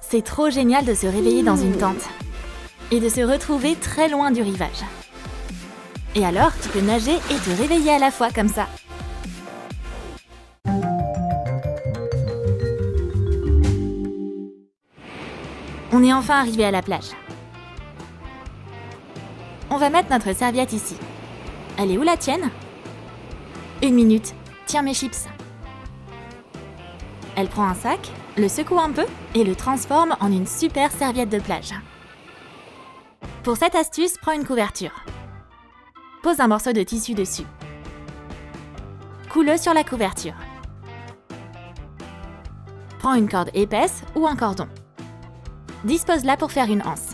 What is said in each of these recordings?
C'est trop génial de se réveiller dans une tente et de se retrouver très loin du rivage. Et alors, tu peux nager et te réveiller à la fois comme ça. On est enfin arrivé à la plage. On va mettre notre serviette ici. Elle est où la tienne ? 1 minute. Tiens mes chips. Elle prend un sac, le secoue un peu et le transforme en une super serviette de plage. Pour cette astuce, prends une couverture. Pose un morceau de tissu dessus. Coule-le sur la couverture. Prends une corde épaisse ou un cordon. Dispose-la pour faire une anse.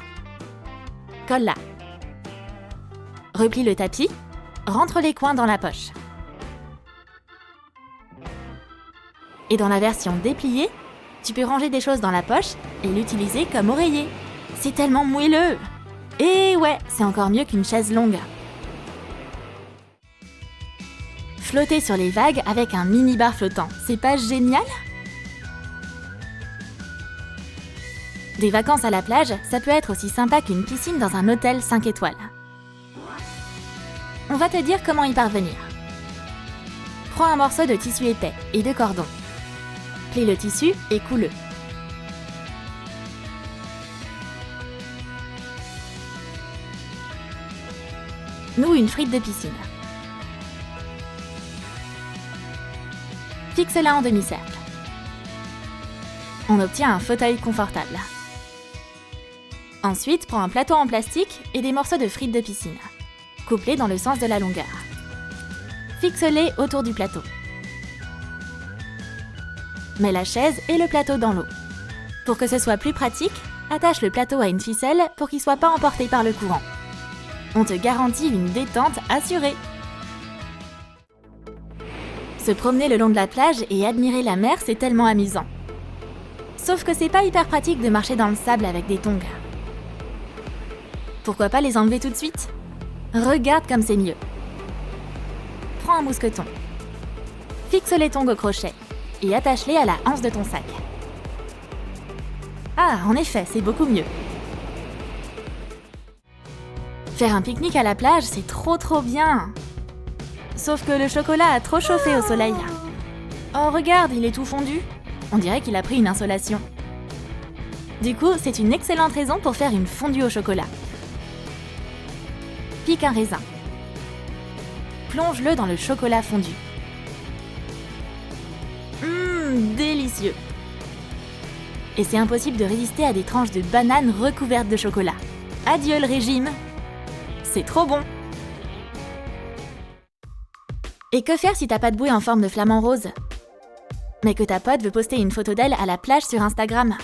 Colle-la. Replie le tapis, rentre les coins dans la poche. Et dans la version dépliée, tu peux ranger des choses dans la poche et l'utiliser comme oreiller. C'est tellement moelleux! Et ouais, c'est encore mieux qu'une chaise longue. Flotter sur les vagues avec un mini-bar flottant, c'est pas génial? Des vacances à la plage, ça peut être aussi sympa qu'une piscine dans un hôtel 5 étoiles. On va te dire comment y parvenir. Prends un morceau de tissu épais et de cordon. Plie le tissu et coule-le. Noue une frite de piscine. Fixe-la en demi-cercle. On obtient un fauteuil confortable. Ensuite, prends un plateau en plastique et des morceaux de frites de piscine. Coupe-les dans le sens de la longueur. Fixe-les autour du plateau. Mets la chaise et le plateau dans l'eau. Pour que ce soit plus pratique, attache le plateau à une ficelle pour qu'il ne soit pas emporté par le courant. On te garantit une détente assurée. Se promener le long de la plage et admirer la mer, c'est tellement amusant. Sauf que c'est pas hyper pratique de marcher dans le sable avec des tongs. Pourquoi pas les enlever tout de suite ? Regarde comme c'est mieux. Prends un mousqueton. Fixe les tongs au crochet et attache-les à la hanche de ton sac. Ah, en effet, c'est beaucoup mieux. Faire un pique-nique à la plage, c'est trop bien. Sauf que le chocolat a trop chauffé au soleil. Oh, regarde, il est tout fondu. On dirait qu'il a pris une insolation. Du coup, c'est une excellente raison pour faire une fondue au chocolat. Pique un raisin. Plonge-le dans le chocolat fondu. Délicieux. Et c'est impossible de résister à des tranches de banane recouvertes de chocolat. Adieu le régime. C'est trop bon. Et que faire si t'as pas de bouée en forme de flamant rose ? Mais que ta pote veut poster une photo d'elle à la plage sur Instagram.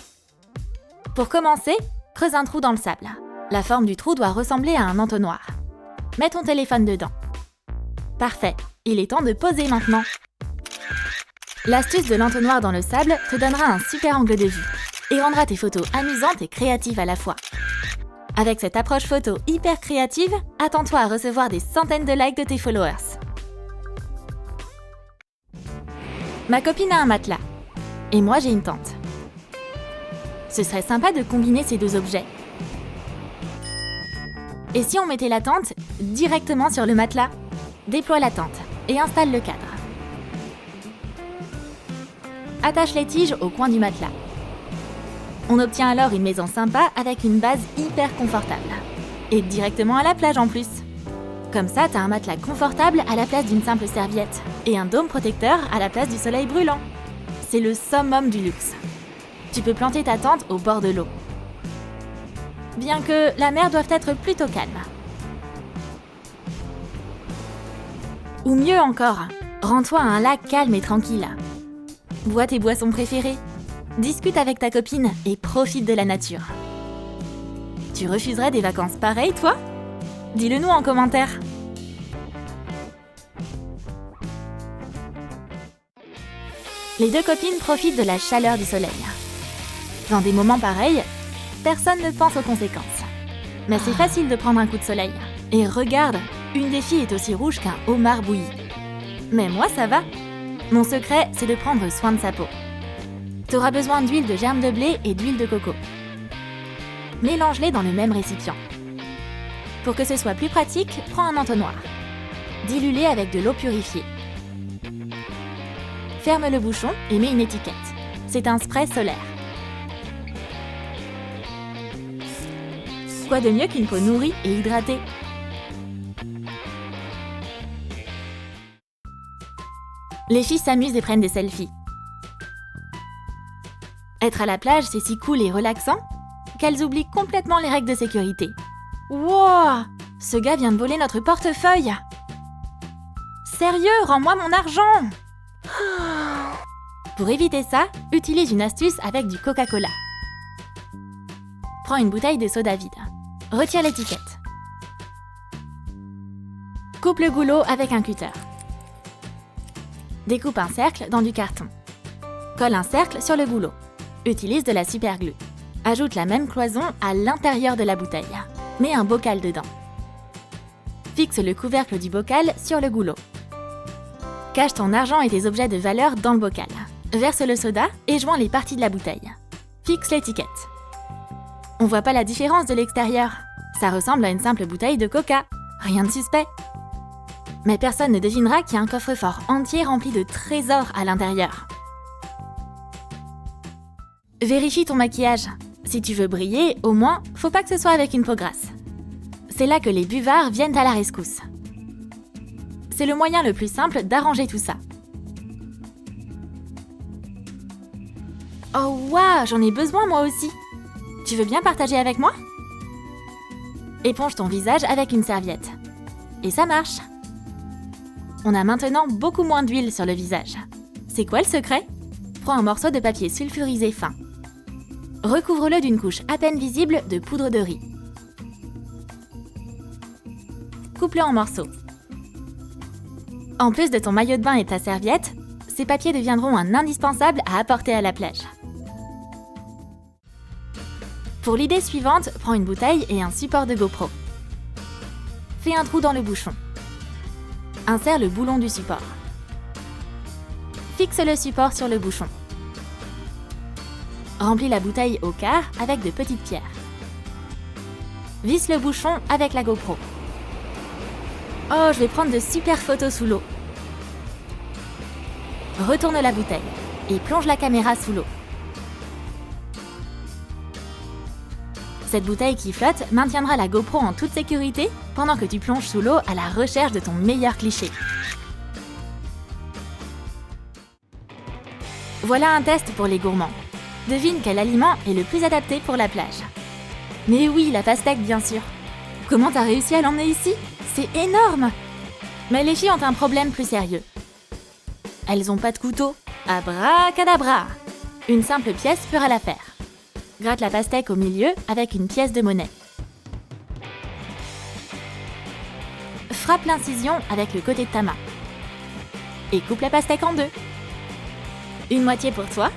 Pour commencer, creuse un trou dans le sable. La forme du trou doit ressembler à un entonnoir. Mets ton téléphone dedans. Parfait, il est temps de poser maintenant. L'astuce de l'entonnoir dans le sable te donnera un super angle de vue et rendra tes photos amusantes et créatives à la fois. Avec cette approche photo hyper créative, attends-toi à recevoir des centaines de likes de tes followers. Ma copine a un matelas et moi j'ai une tente. Ce serait sympa de combiner ces deux objets. Et si on mettait la tente directement sur le matelas ? Déploie la tente et installe le cadre. Attache les tiges au coin du matelas. On obtient alors une maison sympa avec une base hyper confortable. Et directement à la plage en plus. Comme ça, t'as un matelas confortable à la place d'une simple serviette et un dôme protecteur à la place du soleil brûlant. C'est le summum du luxe. Tu peux planter ta tente au bord de l'eau. Bien que la mer doive être plutôt calme. Ou mieux encore, rends-toi à un lac calme et tranquille. Bois tes boissons préférées, discute avec ta copine et profite de la nature. Tu refuserais des vacances pareilles, toi ? Dis-le nous en commentaire. Les deux copines profitent de la chaleur du soleil. Dans des moments pareils, personne ne pense aux conséquences. Mais c'est facile de prendre un coup de soleil. Et regarde, une des filles est aussi rouge qu'un homard bouilli. Mais moi, ça va. Mon secret, c'est de prendre soin de sa peau. Tu auras besoin d'huile de germe de blé et d'huile de coco. Mélange-les dans le même récipient. Pour que ce soit plus pratique, prends un entonnoir. Dilue-les avec de l'eau purifiée. Ferme le bouchon et mets une étiquette. C'est un spray solaire. Quoi de mieux qu'une peau nourrie et hydratée? Les filles s'amusent et prennent des selfies. Être à la plage, c'est si cool et relaxant qu'elles oublient complètement les règles de sécurité. Wow! Ce gars vient de voler notre portefeuille! Sérieux, rends-moi mon argent! Pour éviter ça, utilise une astuce avec du Coca-Cola. Prends une bouteille de soda vide. Retire l'étiquette. Coupe le goulot avec un cutter. Découpe un cercle dans du carton. Colle un cercle sur le goulot. Utilise de la superglue. Ajoute la même cloison à l'intérieur de la bouteille. Mets un bocal dedans. Fixe le couvercle du bocal sur le goulot. Cache ton argent et tes objets de valeur dans le bocal. Verse le soda et joins les parties de la bouteille. Fixe l'étiquette. On voit pas la différence de l'extérieur. Ça ressemble à une simple bouteille de coca. Rien de suspect. Mais personne ne devinera qu'il y a un coffre-fort entier rempli de trésors à l'intérieur. Vérifie ton maquillage. Si tu veux briller, au moins, faut pas que ce soit avec une peau grasse. C'est là que les buvards viennent à la rescousse. C'est le moyen le plus simple d'arranger tout ça. Oh waouh, j'en ai besoin moi aussi. Tu veux bien partager avec moi? Éponge ton visage avec une serviette. Et ça marche. On a maintenant beaucoup moins d'huile sur le visage. C'est quoi le secret? Prends un morceau de papier sulfurisé fin. Recouvre-le d'une couche à peine visible de poudre de riz. Coupe-le en morceaux. En plus de ton maillot de bain et ta serviette, ces papiers deviendront un indispensable à apporter à la plage. Pour l'idée suivante, prends une bouteille et un support de GoPro. Fais un trou dans le bouchon. Insère le boulon du support. Fixe le support sur le bouchon. Remplis la bouteille au quart avec de petites pierres. Visse le bouchon avec la GoPro. Oh, je vais prendre de super photos sous l'eau. Retourne la bouteille et plonge la caméra sous l'eau. Cette bouteille qui flotte maintiendra la GoPro en toute sécurité pendant que tu plonges sous l'eau à la recherche de ton meilleur cliché. Voilà un test pour les gourmands. Devine quel aliment est le plus adapté pour la plage. Mais oui, la pastèque bien sûr. Comment t'as réussi à l'emmener ici? C'est énorme! Mais les filles ont un problème plus sérieux. Elles ont pas de couteau. Abracadabra! Une simple pièce fera l'affaire. Gratte la pastèque au milieu avec une pièce de monnaie. Frappe l'incision avec le côté de ta main. Et coupe la pastèque en deux. Une moitié pour toi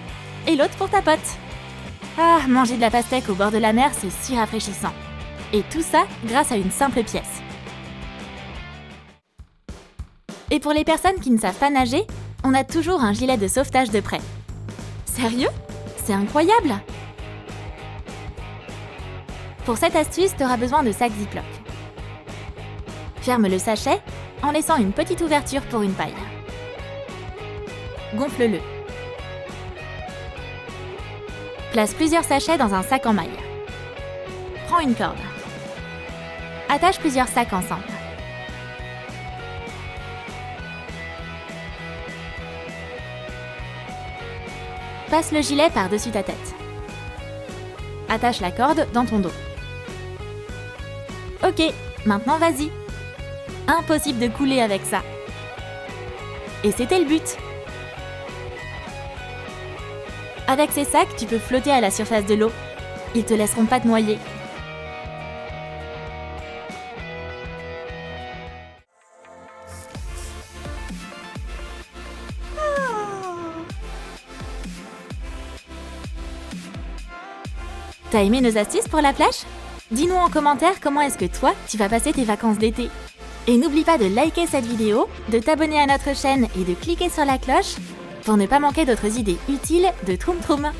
et l'autre pour ta pote. Ah, manger de la pastèque au bord de la mer, c'est si rafraîchissant. Et tout ça grâce à une simple pièce. Et pour les personnes qui ne savent pas nager, on a toujours un gilet de sauvetage de prêt. Sérieux? C'est incroyable! Pour cette astuce, tu auras besoin de sacs Ziploc. Ferme le sachet en laissant une petite ouverture pour une paille. Gonfle-le. Place plusieurs sachets dans un sac en maille. Prends une corde. Attache plusieurs sacs ensemble. Passe le gilet par-dessus ta tête. Attache la corde dans ton dos. Ok, maintenant vas-y. Impossible de couler avec ça. Et c'était le but. Avec ces sacs, tu peux flotter à la surface de l'eau. Ils te laisseront pas te noyer. T'as aimé nos astuces pour la plage? Dis-nous en commentaire comment est-ce que toi, tu vas passer tes vacances d'été. Et n'oublie pas de liker cette vidéo, de t'abonner à notre chaîne et de cliquer sur la cloche pour ne pas manquer d'autres idées utiles de Troum Troum.